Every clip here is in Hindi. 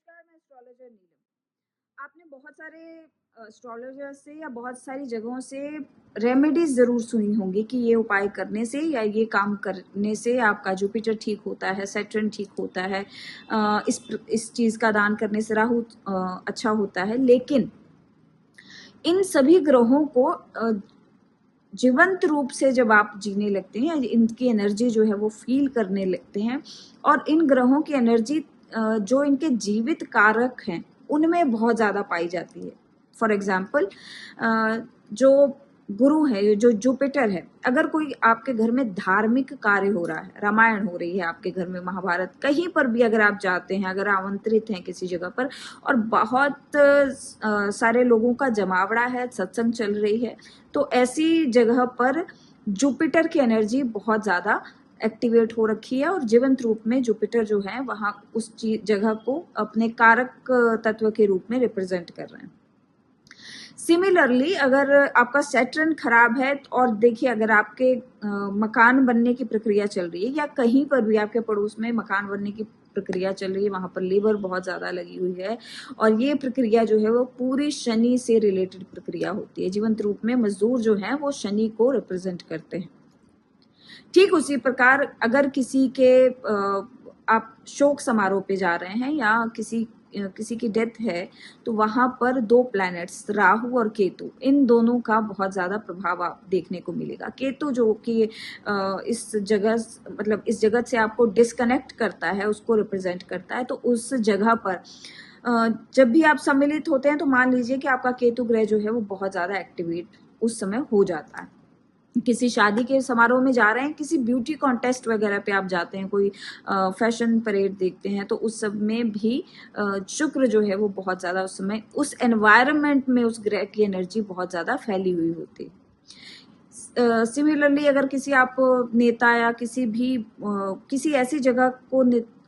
नमस्कार, मैं एस्ट्रोलॉजर नीलम। आपने बहुत सारे एस्ट्रोलॉजर से या बहुत सारी जगहों से रेमेडीज ज़रूर सुनी होंगी कि ये उपाय करने से या ये काम करने से आपका जुपिटर ठीक होता है, सैटर्न ठीक होता है, इस चीज़ का दान करने से राहु अच्छा होता है। लेकिन इन सभी ग्रहों को जीवंत रूप से जब आप जीने लगते हैं, इनकी एनर्जी जो है वो फील करने लगते हैं, और इन ग्रहों की एनर्जी जो इनके जीवित कारक हैं उनमें बहुत ज़्यादा पाई जाती है। फॉर एग्जाम्पल, जो गुरु है, जो जुपिटर है, अगर कोई आपके घर में धार्मिक कार्य हो रहा है, रामायण हो रही है आपके घर में, महाभारत, कहीं पर भी अगर आप जाते हैं, अगर आमंत्रित हैं किसी जगह पर और बहुत सारे लोगों का जमावड़ा है, सत्संग चल रही है, तो ऐसी जगह पर जुपिटर की एनर्जी बहुत ज़्यादा एक्टिवेट हो रखी है और जीवंत रूप में जुपिटर जो है वहाँ उस जगह को अपने कारक तत्व के रूप में रिप्रेजेंट कर रहे हैं। सिमिलरली, अगर आपका सैटर्न खराब है और देखिए, अगर आपके मकान बनने की प्रक्रिया चल रही है या कहीं पर भी आपके पड़ोस में मकान बनने की प्रक्रिया चल रही है, वहां पर लेबर बहुत ज़्यादा लगी हुई है और ये प्रक्रिया जो है वो पूरी शनि से रिलेटेड प्रक्रिया होती है। जीवंत रूप में मजदूर जो है वो शनि को रिप्रेजेंट करते हैं। ठीक उसी प्रकार अगर किसी के आप शोक समारोह पे जा रहे हैं या किसी की डेथ है, तो वहां पर दो प्लैनेट्स राहु और केतु, इन दोनों का बहुत ज़्यादा प्रभाव आप देखने को मिलेगा। केतु जो कि इस जगह, मतलब इस जगत से आपको डिस्कनेक्ट करता है, उसको रिप्रेजेंट करता है, तो उस जगह पर जब भी आप सम्मिलित होते हैं तो मान लीजिए कि आपका केतु ग्रह जो है वो बहुत ज़्यादा एक्टिवेट उस समय हो जाता है। किसी शादी के समारोह में जा रहे हैं, किसी ब्यूटी कॉन्टेस्ट वगैरह पे आप जाते हैं, कोई फैशन परेड देखते हैं, तो उस सब में भी शुक्र जो है वो बहुत ज़्यादा उस समय उस एनवायरनमेंट में उस ग्रह की एनर्जी बहुत ज़्यादा फैली हुई होती है। सिमिलरली, अगर किसी आप नेता या किसी ऐसी जगह को,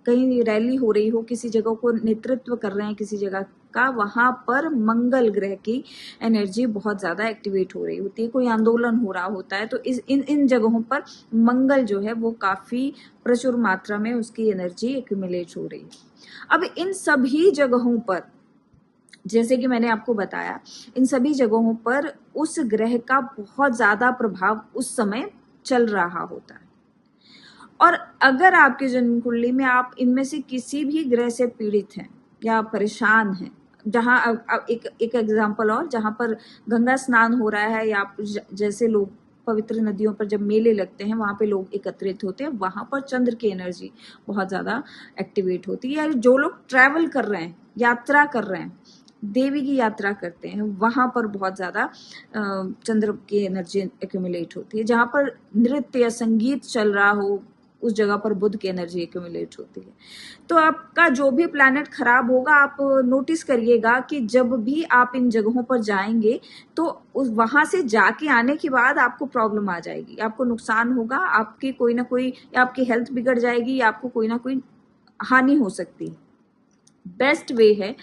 कहीं रैली हो रही हो, किसी जगह को नेतृत्व कर रहे हैं किसी जगह का, वहां पर मंगल ग्रह की एनर्जी बहुत ज्यादा एक्टिवेट हो रही होती है। कोई आंदोलन हो रहा होता है तो इन जगहों पर मंगल जो है वो काफी प्रचुर मात्रा में उसकी एनर्जी एक्यूमुलेट हो रही है। अब इन सभी जगहों पर, जैसे कि मैंने आपको बताया, इन सभी जगहों पर उस ग्रह का बहुत ज्यादा प्रभाव उस समय चल रहा होता है। और अगर आपकी जन्म कुंडली में आप इनमें से किसी भी ग्रह से पीड़ित हैं या परेशान हैं, जहां एक एग्जांपल, और जहां पर गंगा स्नान हो रहा है या जैसे लोग पवित्र नदियों पर जब मेले लगते हैं वहां पे लोग एकत्रित होते हैं, वहां पर चंद्र की एनर्जी बहुत ज्यादा एक्टिवेट होती है। जो लोग ट्रैवल कर रहे हैं, यात्रा कर रहे हैं, देवी की यात्रा करते हैं, वहां पर बहुत ज्यादा चंद्र की एनर्जी एक्यूमुलेट होती है। जहां पर नृत्य या संगीत चल रहा हो, उस जगह पर बुध की एनर्जी एक्यूमुलेट होती है। तो आपका जो भी प्लैनेट खराब होगा, आप नोटिस करिएगा कि जब भी आप इन जगहों पर जाएंगे तो उस वहां से जाके आने के बाद आपको प्रॉब्लम आ जाएगी, आपको नुकसान होगा, आपकी कोई ना कोई, या आपकी हेल्थ बिगड़ जाएगी, या आपको कोई ना कोई हानि हो सकती है। बेस्ट वे है,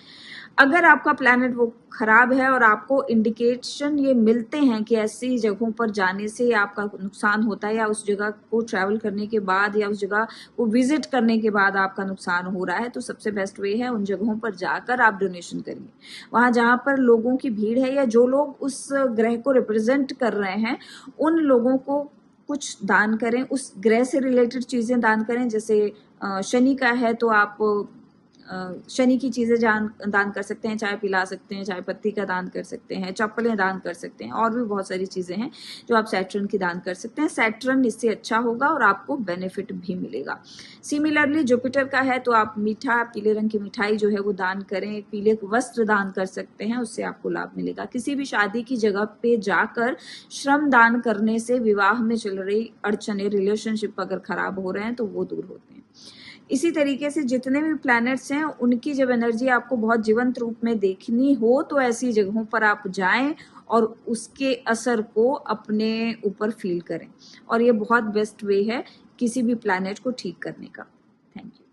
अगर आपका प्लैनेट वो खराब है और आपको इंडिकेशन ये मिलते हैं कि ऐसी जगहों पर जाने से आपका नुकसान होता है, या उस जगह को ट्रैवल करने के बाद या उस जगह को विजिट करने के बाद आपका नुकसान हो रहा है, तो सबसे बेस्ट वे है उन जगहों पर जाकर आप डोनेशन करिए। वहां जहां पर लोगों की भीड़ है या जो लोग उस ग्रह को रिप्रेजेंट कर रहे हैं, उन लोगों को कुछ दान करें, उस ग्रह से रिलेटेड चीजें दान करें। जैसे शनि का है तो आप शनि की चीजें दान कर सकते हैं, चाय पिला सकते हैं, चाय पत्ती का दान कर सकते हैं, चप्पलें दान कर सकते हैं, और भी बहुत सारी चीजें हैं जो आप सैटर्न की दान कर सकते हैं। सैटर्न इससे अच्छा होगा और आपको बेनिफिट भी मिलेगा। सिमिलरली, जुपिटर का है तो आप मीठा, पीले रंग की मिठाई जो है वो दान करें, पीले वस्त्र दान कर सकते हैं, उससे आपको लाभ मिलेगा। किसी भी शादी की जगह पे जाकर श्रम दान करने से विवाह में चल रही अड़चने, रिलेशनशिप अगर खराब हो रहे हैं तो वो दूर होते हैं। इसी तरीके से जितने भी प्लैनेट्स हैं उनकी जब एनर्जी आपको बहुत जीवंत रूप में देखनी हो तो ऐसी जगहों पर आप जाएं और उसके असर को अपने ऊपर फील करें, और ये बहुत बेस्ट वे है किसी भी प्लैनेट को ठीक करने का। Thank you.